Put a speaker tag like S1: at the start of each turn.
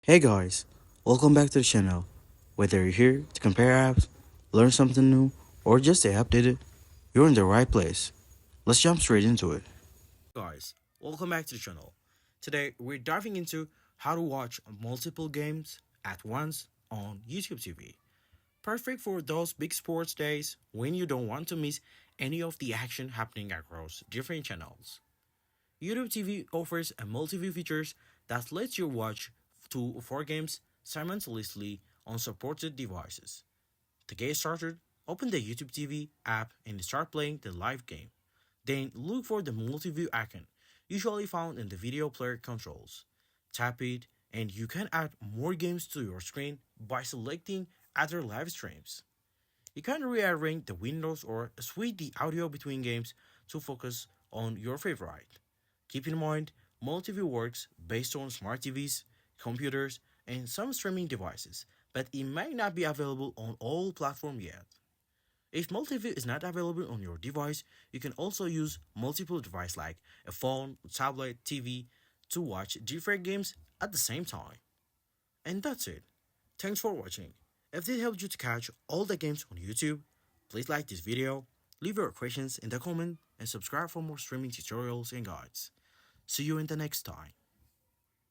S1: Hey guys, welcome back to the channel. Whether you're here to compare apps, learn something new, or just stay updated, you're in the right place. Let's jump straight into it. Guys, welcome back to the channel. Today we're diving into how to watch multiple games at once on YouTube TV. Perfect for those big sports days when you don't want to miss any of the action happening across different channels. YouTube TV offers a multi-view features that lets you watch 2 or 4 games simultaneously on supported devices. To get started, open the YouTube TV app and start playing the live game. Then look for the multi-view icon, usually found in the video player controls. Tap it and you can add more games to your screen by selecting other live streams. You can rearrange the windows or switch the audio between games to focus on your favorite. Keep in mind, multi-view works based on smart TVs, computers, and some streaming devices, but it may not be available on all platforms yet. If multi-view is not available on your device, you can also use multiple devices like a phone, tablet, TV to watch different games at the same time. And that's it. Thanks for watching. If this helped you to catch all the games on YouTube, please like this video, leave your questions in the comment, and subscribe for more streaming tutorials and guides. See you in the next time.